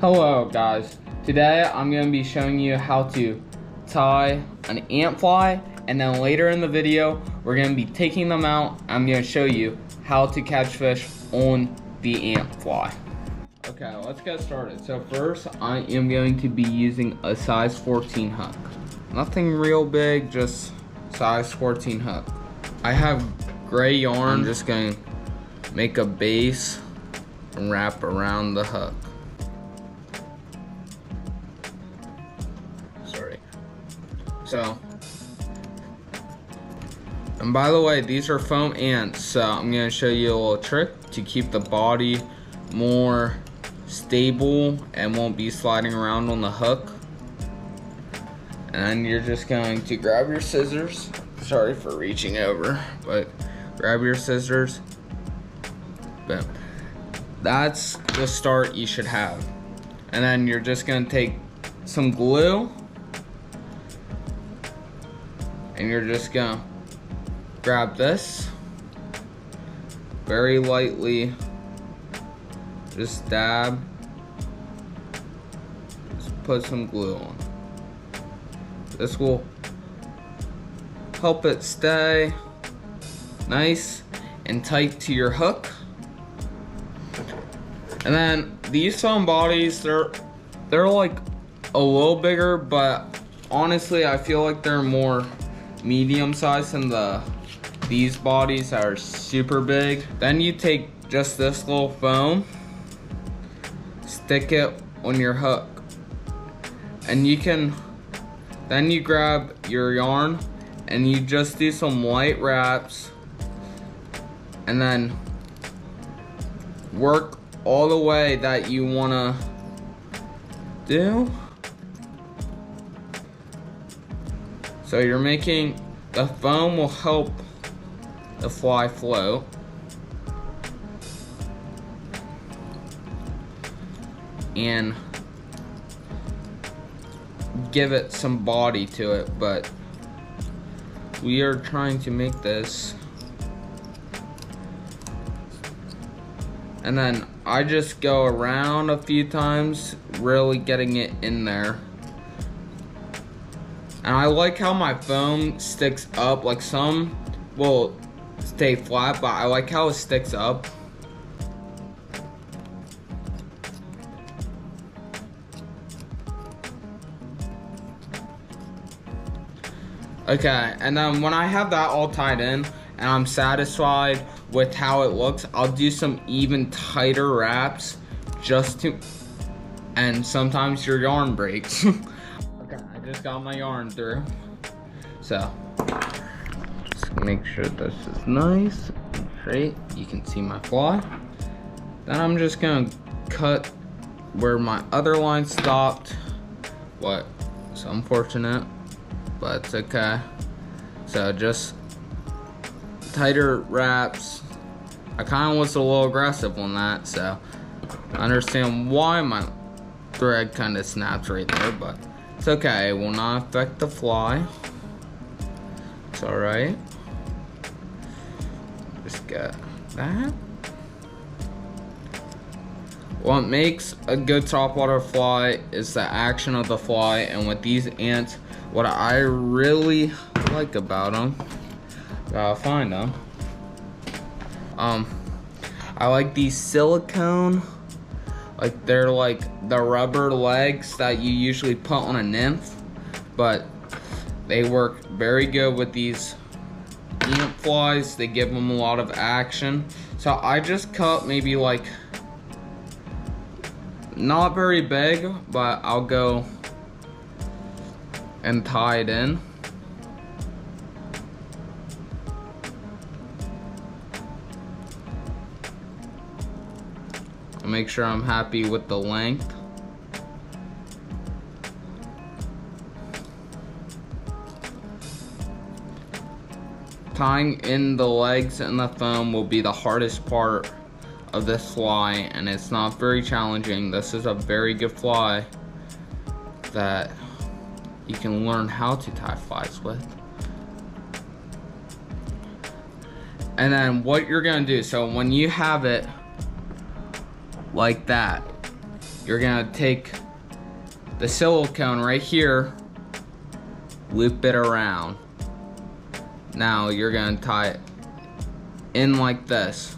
Hello guys, today I'm going to be showing you how to tie an ant fly, and then later in the video we're going to be taking them out. I'm going to show you how to catch fish on the ant fly. Okay, let's get started. So first I am going to be using a size 14 hook. Nothing real big, just size 14 hook. I have gray yarn. I'm just going to make a base and wrap around the hook. So, and by the way, these are foam ants, so I'm going to show you a little trick to keep the body more stable and won't be sliding around on the hook. And you're just going to grab your scissors. Sorry for reaching over, but grab your scissors. Boom. That's the start you should have. And then you're just going to take some glue. And you're just gonna grab this very lightly, just dab, just put some glue on. This will help it stay nice and tight to your hook. And then these foam bodies, they're like a little bigger, but honestly I feel like they're more medium size than these bodies are super big. Then you take just this little foam, stick it on your hook, and then you grab your yarn and you just do some light wraps and then work all the way that you wanna do. So you're making, the foam will help the fly float. And give it some body to it, but we are trying to make this. And then I just go around a few times, really getting it in there. And I like how my foam sticks up. Like some will stay flat, but I like how it sticks up. Okay, and then when I have that all tied in and I'm satisfied with how it looks, I'll do some even tighter wraps and sometimes your yarn breaks. Just got my yarn through, so just make sure this is nice and straight. You can see my fly. Then I'm just gonna cut where my other line stopped. It's unfortunate, but it's okay. So just tighter wraps. I kind of was a little aggressive on that, so I understand why my thread kind of snaps right there, but it's okay, it will not affect the fly. It's alright. Just get that. What makes a good topwater fly is the action of the fly, and with these ants, what I really like about them, gotta find them. I like these silicone. Like they're like the rubber legs that you usually put on a nymph, but they work very good with these ant flies. They give them a lot of action. So I just cut maybe like, not very big, but I'll go and tie it in. Make sure I'm happy with the length. Tying in the legs and the foam will be the hardest part of this fly, and it's not very challenging. This is a very good fly that you can learn how to tie flies with. And then what you're gonna do, so when you have it like that, you're gonna take the silicone right here, loop it around. Now you're gonna tie it in like this.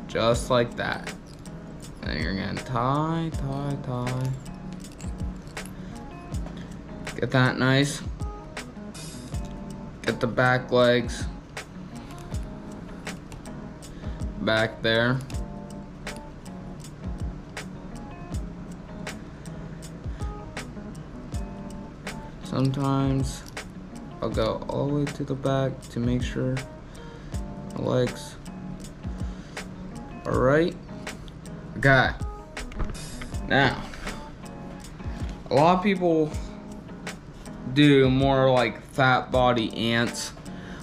Just like that. And you're gonna tie. Get that nice. Get the back legs back there. Sometimes I'll go all the way to the back to make sure the legs are right. Okay. Now, a lot of people do more like fat body ants.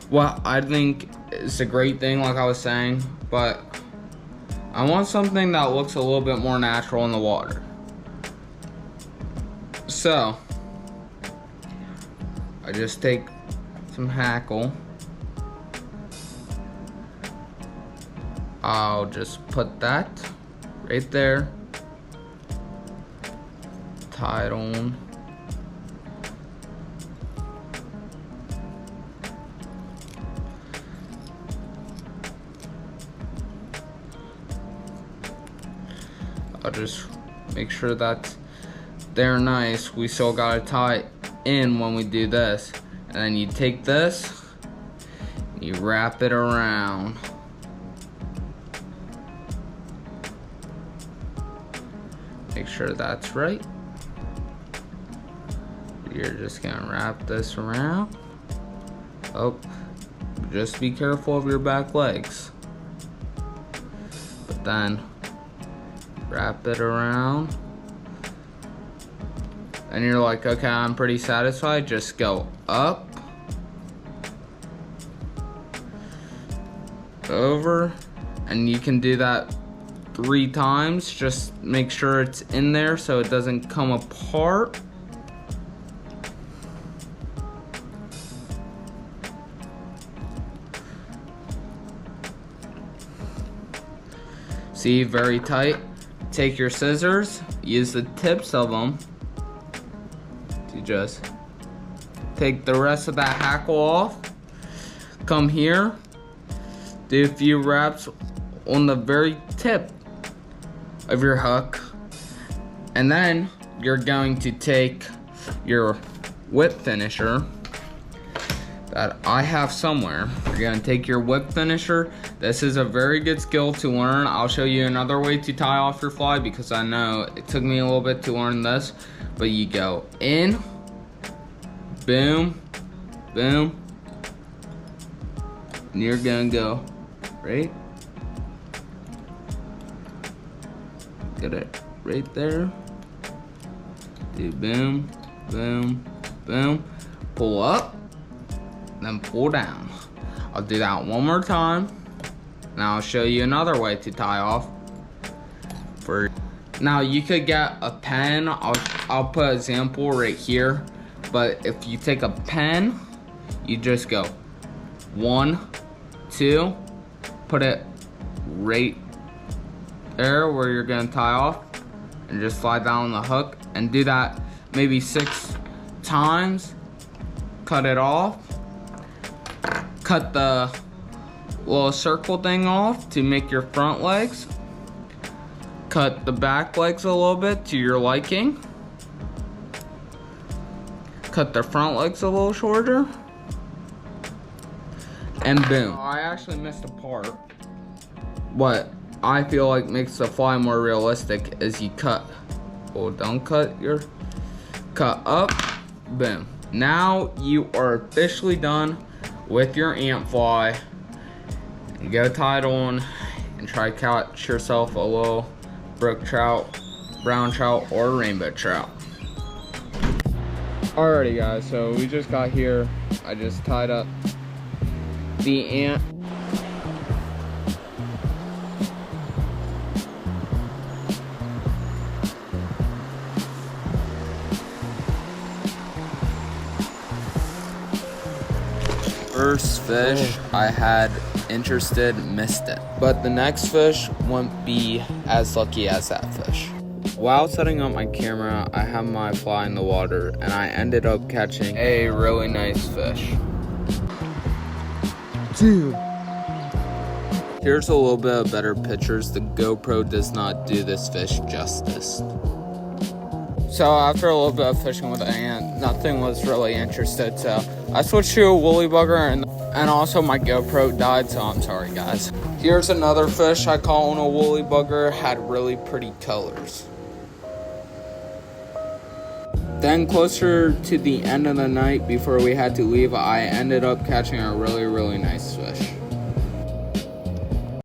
Well, I think it's a great thing, like I was saying, but I want something that looks a little bit more natural in the water. So, I just take some hackle. I'll just put that right there. Tie it on. I'll just make sure that they're nice. We still gotta tie it in when we do this. And then you take this, you wrap it around. Make sure that's right. You're just gonna wrap this around. Oh, just be careful of your back legs. But then wrap it around. And you're like, okay, I'm pretty satisfied. Just go up, over, and you can do that 3 times. Just make sure it's in there so it doesn't come apart. See, very tight. Take your scissors, use the tips of them to just take the rest of that hackle off. Come here, do a few wraps on the very tip of your hook, and then you're going to take your whip finisher that I have somewhere. You're gonna take your whip finisher. This is a very good skill to learn. I'll show you another way to tie off your fly because I know it took me a little bit to learn this, but you go in, boom, boom, and you're gonna go right, get it right there, do boom, boom, boom, pull up, then pull down. I'll do that one more time. Now I'll show you another way to tie off. Now you could get a pen. I'll put an example right here. But if you take a pen, you just go 1, 2, put it right there where you're gonna tie off, and just slide down the hook and do that maybe 6 times. Cut it off. Cut the little circle thing off to make your front legs. Cut the back legs a little bit to your liking. Cut the front legs a little shorter. And boom. I actually missed a part. What I feel like makes the fly more realistic is you cut. Well, don't cut your, cut up, boom. Now you are officially done with your ant fly. You go tie it on and try to catch yourself a little brook trout, brown trout, or rainbow trout. Alrighty guys, so we just got here. I just tied up the ant. First fish I had interested missed it. But the next fish won't be as lucky as that fish. While setting up my camera, I have my fly in the water, and I ended up catching a really nice fish. Dude. Here's a little bit of better pictures. The GoPro does not do this fish justice. So after a little bit of fishing with the aunt, nothing was really interested, so I switched to a woolly bugger, and also my GoPro died, so I'm sorry guys. Here's another fish I caught on a woolly bugger, had really pretty colors. Then closer to the end of the night before we had to leave, I ended up catching a really nice fish.